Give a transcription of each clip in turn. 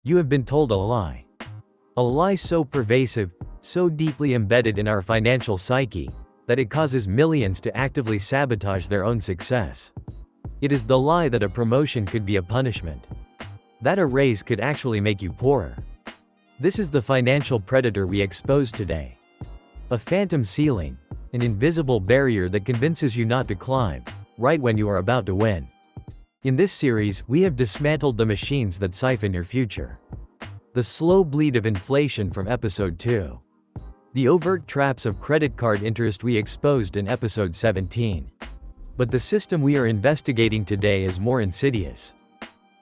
You have been told a lie. A lie so pervasive, so deeply embedded in our financial psyche, that it causes millions to actively sabotage their own success. It is the lie that a promotion could be a punishment. That a raise could actually make you poorer. This is the financial predator we expose today. A phantom ceiling, an invisible barrier that convinces you not to climb, right when you are about to win. In this series, we have dismantled the machines that siphon your future. The slow bleed of inflation from episode 2. The overt traps of credit card interest we exposed in episode 17. But the system we are investigating today is more insidious.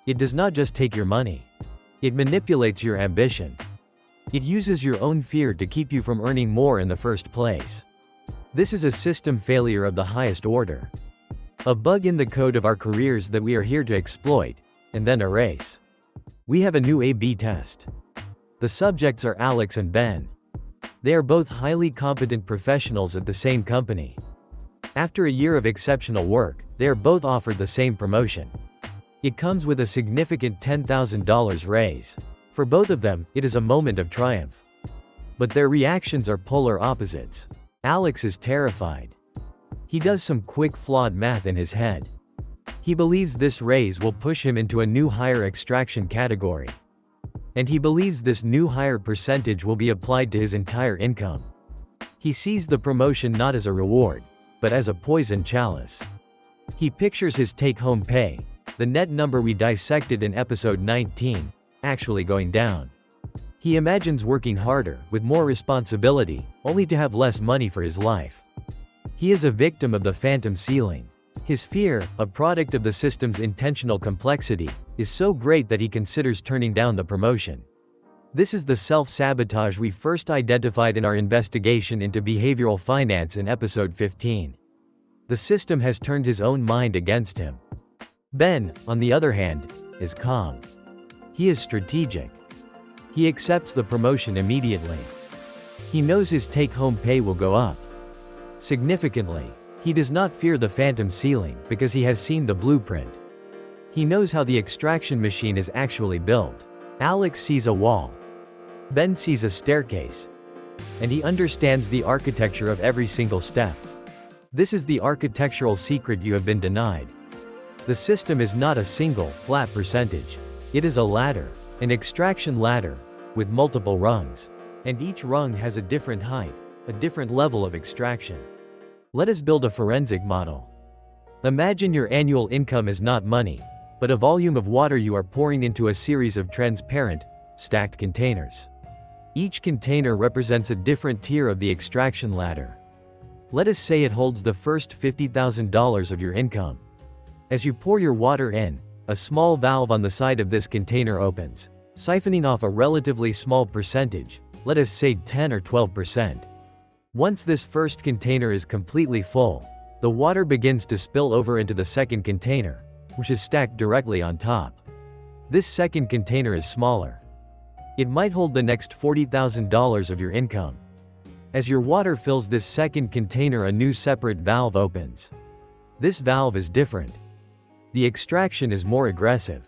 It does not just take your money. It manipulates your ambition. It uses your own fear to keep you from earning more in the first place. This is a system failure of the highest order. A bug in the code of our careers that we are here to exploit, and then erase. We have a new A/B test. The subjects are Alex and Ben. They are both highly competent professionals at the same company. After a year of exceptional work, they are both offered the same promotion. It comes with a significant $10,000 raise. For both of them, it is a moment of triumph. But their reactions are polar opposites. Alex is terrified. He does some quick flawed math in his head. He believes this raise will push him into a new higher extraction category. And he believes this new higher percentage will be applied to his entire income. He sees the promotion not as a reward, but as a poison chalice. He pictures his take-home pay, the net number we dissected in episode 19, actually going down. He imagines working harder, with more responsibility, only to have less money for his life. He is a victim of the phantom ceiling. His fear, a product of the system's intentional complexity, is so great that he considers turning down the promotion. This is the self-sabotage we first identified in our investigation into behavioral finance in episode 15. The system has turned his own mind against him. Ben, on the other hand, is calm. He is strategic. He accepts the promotion immediately. He knows his take-home pay will go up significantly. He does not fear the phantom ceiling because he has seen the blueprint. He knows how the extraction machine is actually built. Alex sees a wall. Ben sees a staircase. And he understands the architecture of every single step. This is the architectural secret you have been denied. The system is not a single, flat percentage. It is a ladder, an extraction ladder, with multiple rungs. And each rung has a different height, a different level of extraction. Let us build a forensic model. Imagine your annual income is not money, but a volume of water you are pouring into a series of transparent, stacked containers. Each container represents a different tier of the extraction ladder. Let us say it holds the first $50,000 of your income. As you pour your water in, a small valve on the side of this container opens, siphoning off a relatively small percentage, let us say 10 or 12%. Once this first container is completely full, the water begins to spill over into the second container, which is stacked directly on top. This second container is smaller. It might hold the next $40,000 of your income. As your water fills this second container, a new separate valve opens. This valve is different. The extraction is more aggressive.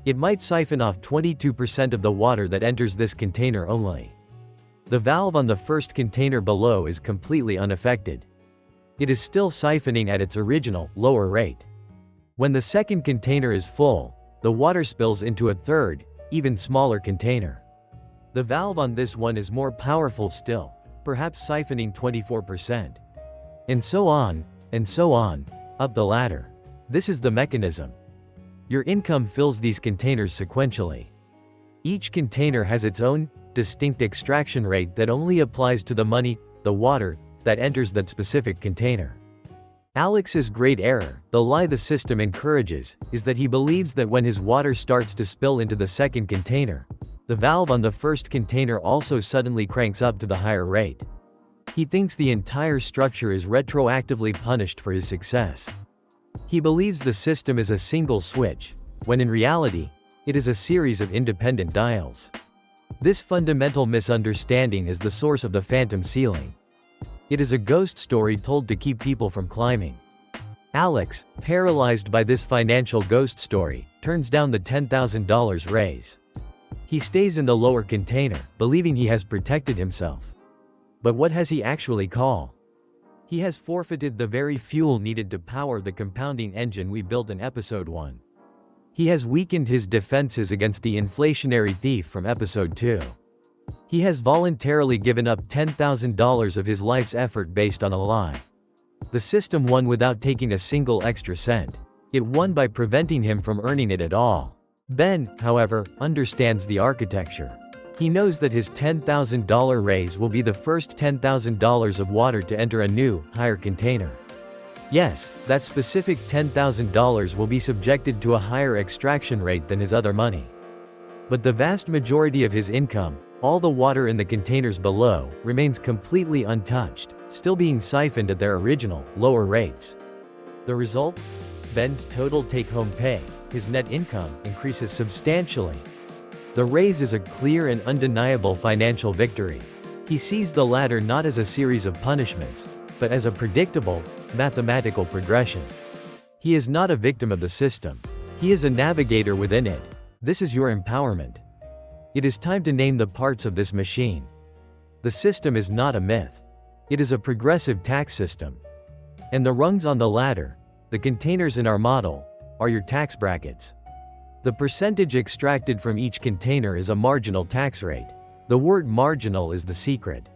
It might siphon off 22% of the water that enters this container only. The valve on the first container below is completely unaffected. It is still siphoning at its original, lower rate. When the second container is full, the water spills into a third, even smaller container. The valve on this one is more powerful still, perhaps siphoning 24%. And so on, up the ladder. This is the mechanism. Your income fills these containers sequentially. Each container has its own, distinct extraction rate that only applies to the money, the water, that enters that specific container. Alex's great error, the lie the system encourages, is that he believes that when his water starts to spill into the second container, the valve on the first container also suddenly cranks up to the higher rate. He thinks the entire structure is retroactively punished for his success. He believes the system is a single switch, when in reality, it is a series of independent dials. This fundamental misunderstanding is the source of the phantom ceiling. It is a ghost story told to keep people from climbing. Alex, paralyzed by this financial ghost story, turns down the $10,000 raise. He stays in the lower container, believing he has protected himself. But what has he actually call? He has forfeited the very fuel needed to power the compounding engine we built in episode 1. He has weakened his defenses against the inflationary thief from episode 2. He has voluntarily given up $10,000 of his life's effort based on a lie. The system won without taking a single extra cent. It won by preventing him from earning it at all. Ben, however, understands the architecture. He knows that his $10,000 raise will be the first $10,000 of water to enter a new, higher container. Yes, that specific $10,000 will be subjected to a higher extraction rate than his other money. But the vast majority of his income, all the water in the containers below, remains completely untouched, still being siphoned at their original, lower rates. The result? Ben's total take-home pay, his net income, increases substantially. The raise is a clear and undeniable financial victory. He sees the latter not as a series of punishments, but as a predictable, mathematical progression. He is not a victim of the system. He is a navigator within it. This is your empowerment. It is time to name the parts of this machine. The system is not a myth. It is a progressive tax system. And the rungs on the ladder, the containers in our model, are your tax brackets. The percentage extracted from each container is a marginal tax rate. The word marginal is the secret.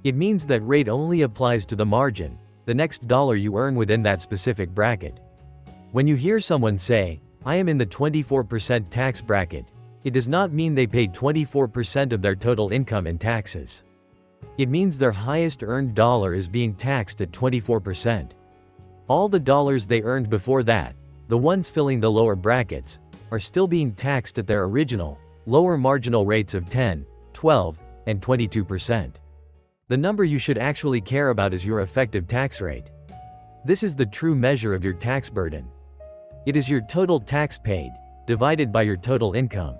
It means that rate only applies to the margin, the next dollar you earn within that specific bracket. When you hear someone say, "I am in the 24% tax bracket," it does not mean they paid 24% of their total income in taxes. It means their highest earned dollar is being taxed at 24%. All the dollars they earned before that, the ones filling the lower brackets, are still being taxed at their original, lower marginal rates of 10, 12, and 22%. The number you should actually care about is your effective tax rate. This is the true measure of your tax burden. It is your total tax paid, divided by your total income.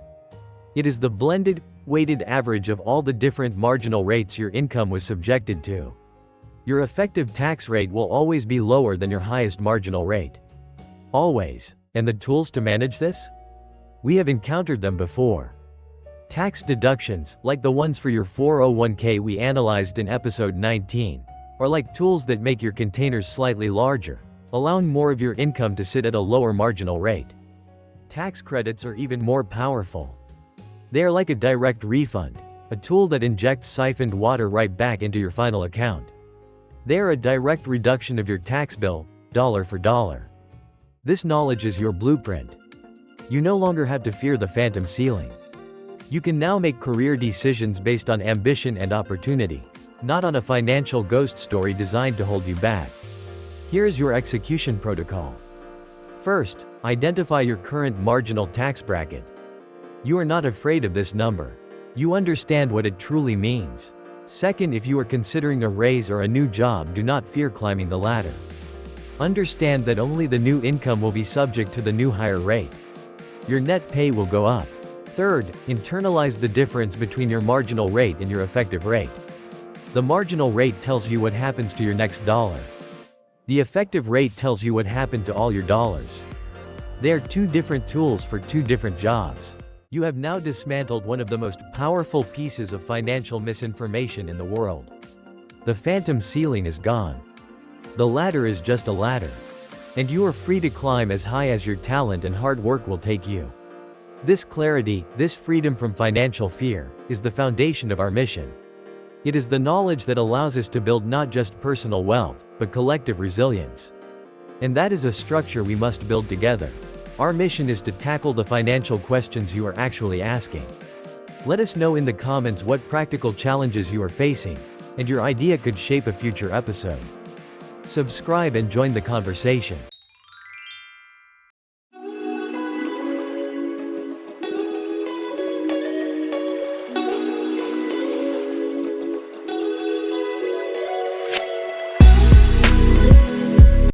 It is the blended, weighted average of all the different marginal rates your income was subjected to. Your effective tax rate will always be lower than your highest marginal rate. Always. And the tools to manage this? We have encountered them before. Tax deductions, like the ones for your 401k we analyzed in episode 19, are like tools that make your containers slightly larger, allowing more of your income to sit at a lower marginal rate. Tax credits are even more powerful. They are like a direct refund, a tool that injects siphoned water right back into your final account. They are a direct reduction of your tax bill, dollar for dollar. This knowledge is your blueprint. You no longer have to fear the phantom ceiling. You can now make career decisions based on ambition and opportunity, not on a financial ghost story designed to hold you back. Here is your execution protocol. First, identify your current marginal tax bracket. You are not afraid of this number. You understand what it truly means. Second, if you are considering a raise or a new job, do not fear climbing the ladder. Understand that only the new income will be subject to the new higher rate. Your net pay will go up. Third, internalize the difference between your marginal rate and your effective rate. The marginal rate tells you what happens to your next dollar. The effective rate tells you what happened to all your dollars. They are two different tools for two different jobs. You have now dismantled one of the most powerful pieces of financial misinformation in the world. The phantom ceiling is gone. The ladder is just a ladder. And you are free to climb as high as your talent and hard work will take you. This clarity, this freedom from financial fear, is the foundation of our mission. It is the knowledge that allows us to build not just personal wealth, but collective resilience. And that is a structure we must build together. Our mission is to tackle the financial questions you are actually asking. Let us know in the comments what practical challenges you are facing, and your idea could shape a future episode. Subscribe and join the conversation.